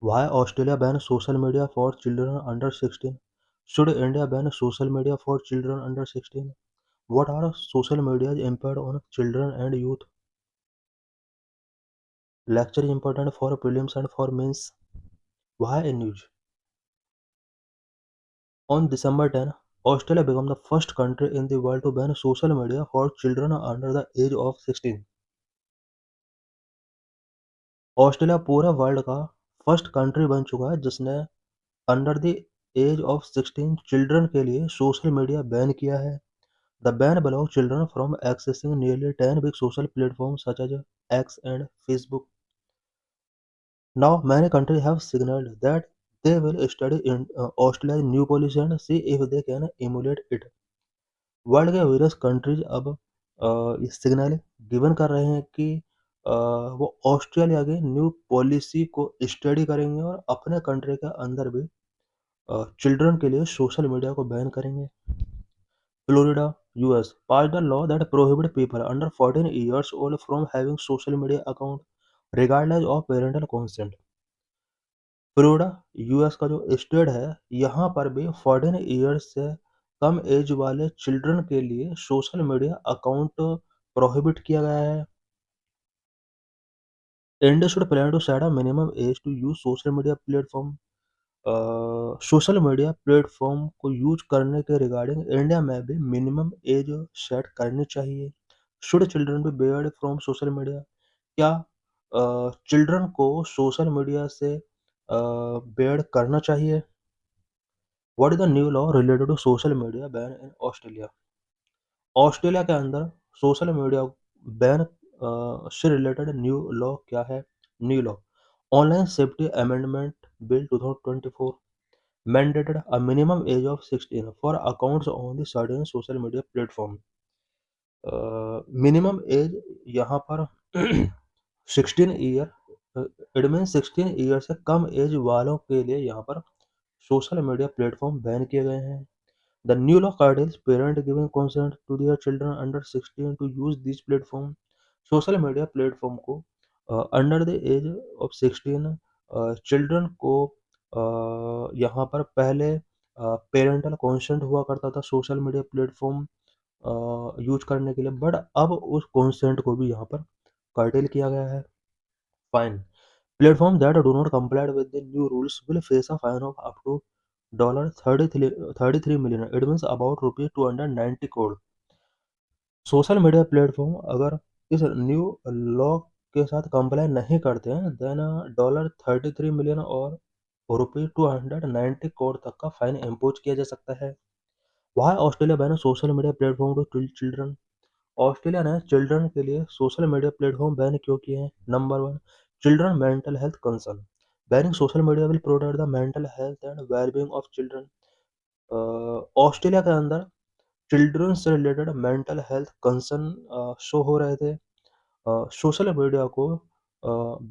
Why Australia ban social media for children under 16? Should India ban social media for children under 16? What are social media's impact on children and youth? Lecture is important for prelims and for mains. Why in news? On December 10, Australia became the first country in the world to ban social media for children under the age of 16. Australia पूरे world का first country बन चुका है जिसने under the age of 16 children के लिए social media ban किया है. The ban allows children from accessing nearly 10 big social platforms such as X and Facebook. Now, many countries have signaled that they will study in Australia's new policy and see if they can emulate it. World के various countries अब ये signal given कर रहे हैं कि वो Australia की new policy को स्टडी करेंगे और अपने कंट्री के अंदर भी चिल्ड्रन के लिए सोशल मीडिया को बैन करेंगे. Florida, US passed a law that prohibits people under 14 years old from having social media account regardless of parental consent. Florida US का जो स्टेट है यहाँ पर भी 14 ईयर्स से कम एज वाले चिल्ड्रन के लिए सोशल मीडिया अकाउंट प्रोहिबिट किया गया है. India should plan to set a minimum age to use social media platform. Social media platform को यूज करने के रिगार्डिंग इंडिया में भी मिनिमम एज सेट करनी चाहिए. Should children be barred from social media? क्या चिल्ड्रन को सोशल मीडिया से बेयर्ड करना चाहिए? What is the new law related to social media ban in Australia? Australia के अंदर सोशल मीडिया बैन से रिलेटेड न्यू लॉ क्या है? New law online safety amendment bill 2024 mandated a minimum age of 16 for accounts on the certain social media platform. Minimum age यहाँ पर 16 year it mean 16 year से कम as वालों के लिए यहाँ पर सोशल मीडिया प्लेटफॉर्म बैन किए गए हैं. The new law curtails parents giving consent to their children under 16 to use these platform. Social media platform को under the age of 16 children को यहाँ पर पहले पेरेंटल कंसेंट हुआ करता था सोशल मीडिया प्लेटफॉर्म यूज करने के लिए, बट अब उस कंसेंट को भी यहाँ पर कर्टेल किया गया है. Fine platform that do not comply with the new rules will face a fine of up to $33 million. It means about रुपये 290 crore. सोशल मीडिया प्लेटफॉर्म अगर इस न्यू लॉ के साथ कंप्लाई नहीं करते हैं देन $33 मिलियन और रुपये 290 करोड़ तक का फाइन इम्पोज किया जा सकता है. Why Australia ban social media platform to children? Australia ने चिल्ड्रन के लिए सोशल मीडिया प्लेटफॉर्म बैन क्यों किए हैं? Number one, children mental health concern. Banning social media will protect the mental health and wellbeing of children. Australia के अंदर children से related mental health concern show हो रहे थे. सोशल मीडिया को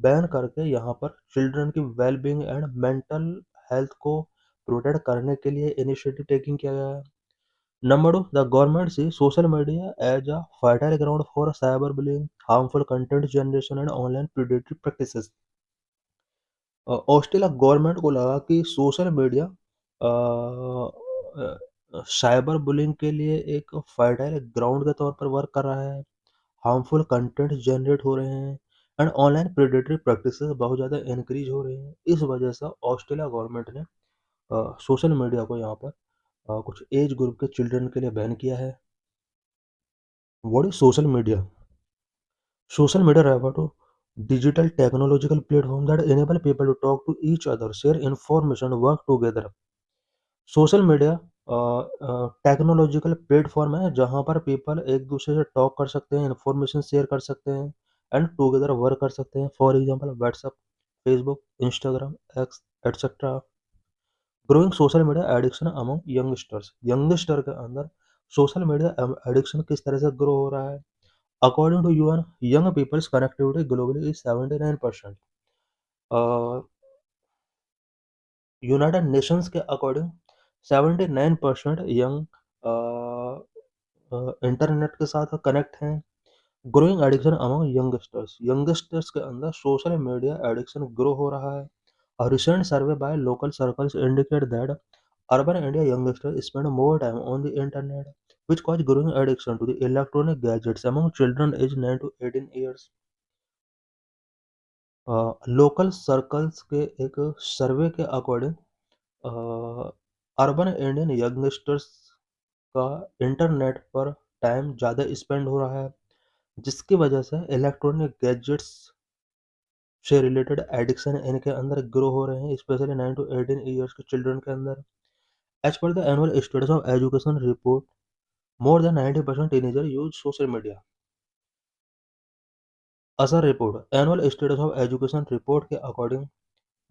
बैन करके यहाँ पर चिल्ड्रन की वेलबींग एंड मेंटल हेल्थ को प्रोटेक्ट करने के लिए इनिशिएटिव टेकिंग किया गया है. Number two, the government see social media as a fertile ground for cyber bullying, harmful content generation and online predatory practices. Australia government को लगा कि सोशल मीडिया साइबर बुलिंग के लिए एक फर्टाइल ग्राउंड के तौर पर वर्क कर रहा है. हार्मफुल कंटेंट जनरेट हो रहे हैं एंड ऑनलाइन प्रेडेटरी प्रैक्टिसेस बहुत ज़्यादा इंक्रीज हो रही हैं. इस वजह से ऑस्ट्रेलिया गवर्नमेंट ने सोशल मीडिया को यहाँ पर कुछ एज ग्रुप के चिल्ड्रन के लिए बैन किया है. What is social media? Social media refer to digital technological platform that enable people to talk to each other, share information, work together. Social media technological platform है जहाँ पर people एक दूसरे से टॉक कर सकते हैं, इंफॉर्मेशन शेयर कर सकते हैं एंड टुगेदर वर्क कर सकते हैं. For example WhatsApp, Facebook, Instagram, x etcetera. Growing social media addiction among youngsters. Youngster के अंदर सोशल मीडिया एडिक्शन किस तरह से ग्रो हो रहा है? According to UN, young people's connectivity globally is 79%. United Nations के अकॉर्डिंग 79% यंग इंटरनेट के साथ कनेक्ट हैं. Growing addiction among youngsters. Youngsters के अंदर सोशल मीडिया एडिक्शन ग्रो हो रहा है. A recent survey by local circles indicate that urban India youngsters spend more time on the internet, which cause growing addiction to the electronic gadgets among children aged 9 to 18 years. Local circles के एक survey के according urban Indian youngsters का internet पर time ज़्यादा spend हो रहा है, जिसकी वजह से इलेक्ट्रॉनिक गैजेट्स से रिलेटेड एडिक्शन इनके अंदर ग्रो हो रहे हैं, स्पेशली 9 टू 18 ईयर्स के चिल्ड्रन के अंदर। As per the annual status of education report, more than 90% teenager use social media. ASER report annual status of education report के अकॉर्डिंग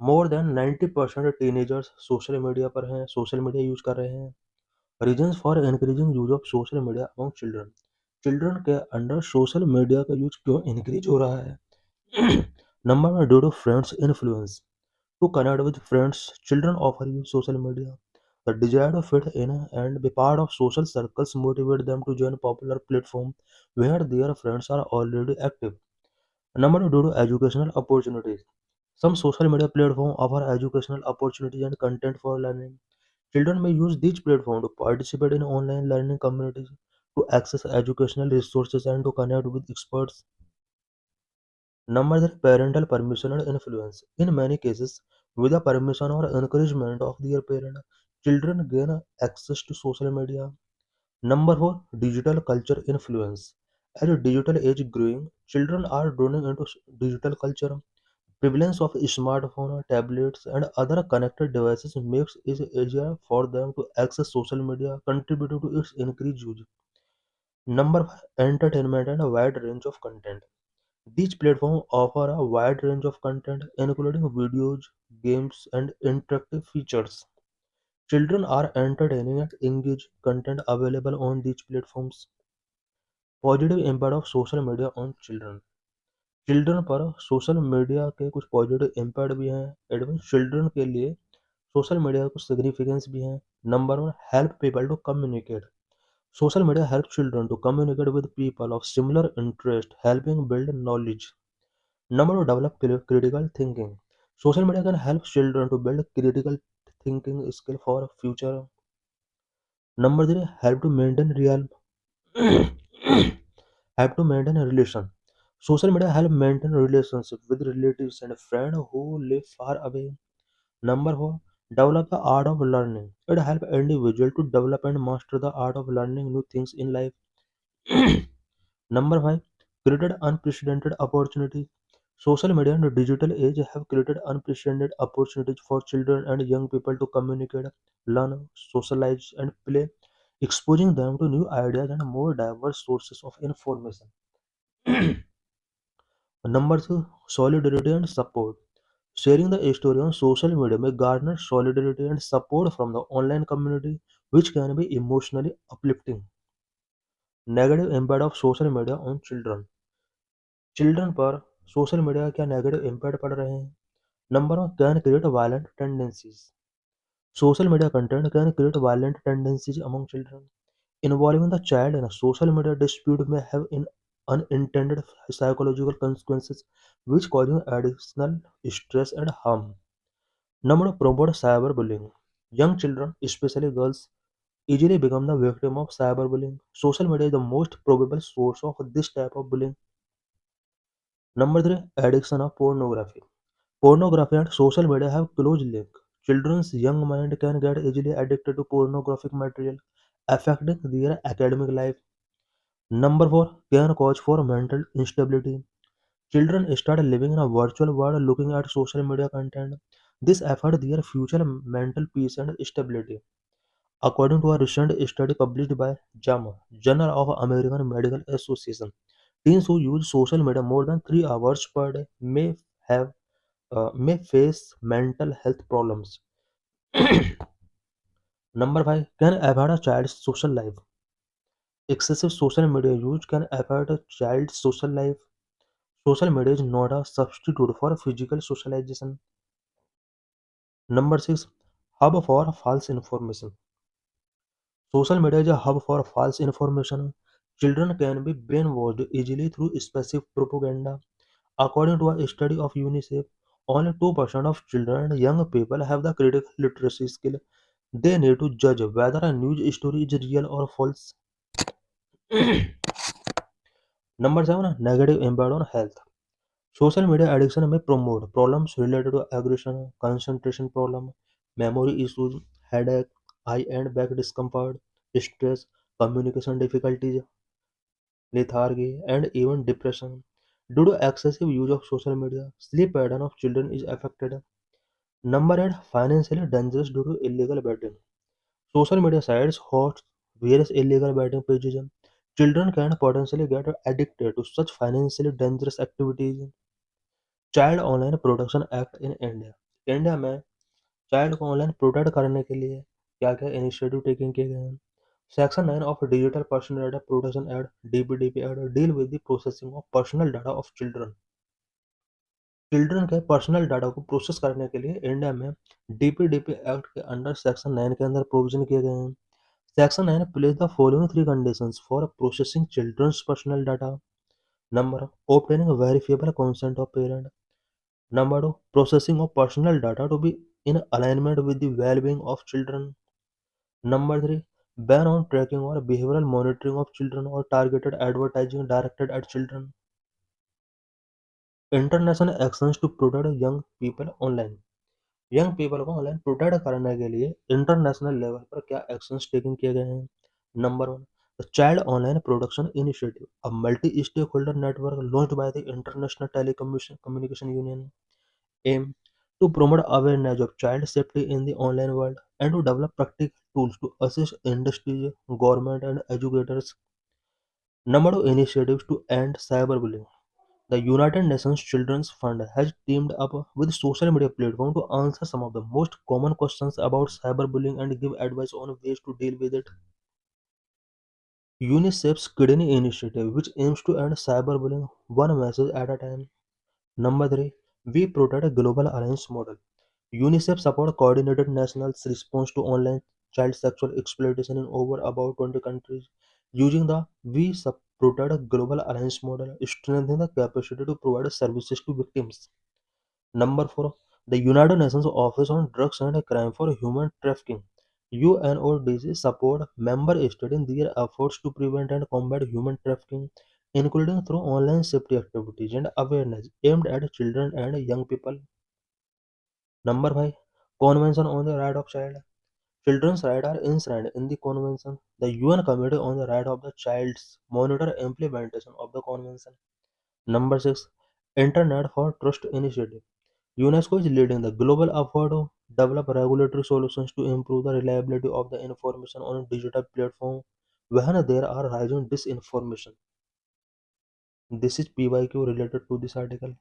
मोर देन 90% टीनेजर्स सोशल मीडिया पर हैं, सोशल मीडिया यूज कर रहे हैं। Reasons for increasing use of social media among children, children के under social media का use क्यों increase हो रहा है? Number one, due to friends influence. To connect with friends, children often use social media. The desire to fit in and be part of social circles motivate them to join popular platforms where their friends are already active. Number two, due to educational opportunities. Some social media platforms offer educational opportunities and content for learning. Children may use these platforms to participate in online learning communities, to access educational resources, and to connect with experts. Number three, parental permission and influence. In many cases, with the permission or encouragement of their parent, children gain access to social media. Number four, digital culture influence. As a digital age growing, children are drawn into digital culture. Prevalence of smartphone, tablets, and other connected devices makes it easier for them to access social media, contributing to its increased use. Number five, entertainment and a wide range of content. These platforms offer a wide range of content, including videos, games, and interactive features. Children are entertaining and engaged content available on these platforms. Positive impact of social media on children. Children पर social media के कुछ positive impact भी हैं। Advance children के लिए social media का कुछ significance भी हैं। Number one, help people to communicate. Social media help children to communicate with people of similar interest, helping build knowledge. Number two, develop critical thinking. Social media can help children to build critical thinking skill for future. Number three, help to maintain real help to maintain a relation. Social media help maintain relationship with relatives and friends who live far away. Number four, develop the art of learning. It help individual to develop and master the art of learning new things in life. Number five, created unprecedented opportunities. Social media and the digital age have created unprecedented opportunities for children and young people to communicate, learn, socialize, and play, exposing them to new ideas and more diverse sources of information. Number two, solidarity and support. Sharing the story on social media may garner solidarity and support from the online community, which can be emotionally uplifting. Negative impact of social media on children. Children पर social media का क्या negative impact पड़ रहे हैं? Number one, can create violent tendencies. Social media content can create violent tendencies among children involving the child in social media dispute में have in unintended psychological consequences which causing additional stress and harm. Number two, promote cyberbullying. Young children, especially girls, easily become the victim of cyberbullying. Social media is the most probable source of this type of bullying. Number three, addiction of pornography. Pornography and social media have close link. Children's young mind can get easily addicted to pornographic material, affecting their academic life. Number four, can cause for mental instability. Children start living in a virtual world looking at social media content. This affects their future mental peace and stability. According to a recent study published by JAMA, Journal of American Medical Association, teens who use social media more than 3 hours per day may face mental health problems. Number five, can affect a child's social life. Excessive social media use can affect a child's social life. Social media is not a substitute for physical socialization. Number six, hub for false information. Social media is a hub for false information. Children can be brainwashed easily through specific propaganda. According to a study of UNICEF, Only 2% of children and young people have the critical literacy skill they need to judge whether a news story is real or false. Number 7, negative impact on health. Social media addiction may promote problems related to aggression, concentration problem, memory issues, headache, eye and back discomfort, stress, communication difficulties, lethargy, and even depression. Due to excessive use of social media, sleep pattern of children is affected. Number 8, financially dangerous due to illegal betting. Social media sites host various illegal betting pages. Children can potentially get addicted to such financially dangerous activities. Child online protection act in India. India में child को online protect करने के लिए क्या क्या initiative taking किए गए हैं। Section 9 of digital personal data protection act DPDP act deal with the processing of personal data of children. Children के पर्सनल डाटा को प्रोसेस करने के लिए इंडिया में डीपीडीपी एक्ट के अंडर सेक्शन 9 के अंदर प्रोविजन किए गए हैं। Section 9 place the following three conditions for processing children's personal data. Number, obtaining verifiable consent of parent. Number 2, processing of personal data to be in alignment with the well-being of children. Number 3, ban on tracking or behavioral monitoring of children or targeted advertising directed at children. International actions to protect young people online. Young people को online protect करने के लिए international level पर क्या actions taking किए गए हैं। Number 1, the child online production initiative, a multi stakeholder network launched by the international telecommunication union, aim to promote awareness of child safety in the online world and to develop practical tools to assist industries, government, and educators. Number 2, initiatives to end cyberbullying. The United Nations Children's Fund has teamed up with social media platforms to answer some of the most common questions about cyberbullying and give advice on ways to deal with it. UNICEF's Kidney Initiative, which aims to end cyberbullying one message at a time. Number 3, We Protect Global Alliance Model. UNICEF supports coordinated national response to online child sexual exploitation in over about 20 countries. Using the We Protect Global Alliance model, strengthening the capacity to provide services to victims. Number 4, the United Nations Office on Drugs and Crime for Human Trafficking. UNODC support member states in their efforts to prevent and combat human trafficking, including through online safety activities and awareness aimed at children and young people. Number 5, Convention on the Right of Child. Children's rights are enshrined in the Convention. The UN Committee on the Right of the Child's monitor implementation of the Convention. Number 6, Internet for Trust Initiative. UNESCO is leading the global effort to develop regulatory solutions to improve the reliability of the information on a digital platform when there are rising disinformation. This is PYQ related to this article.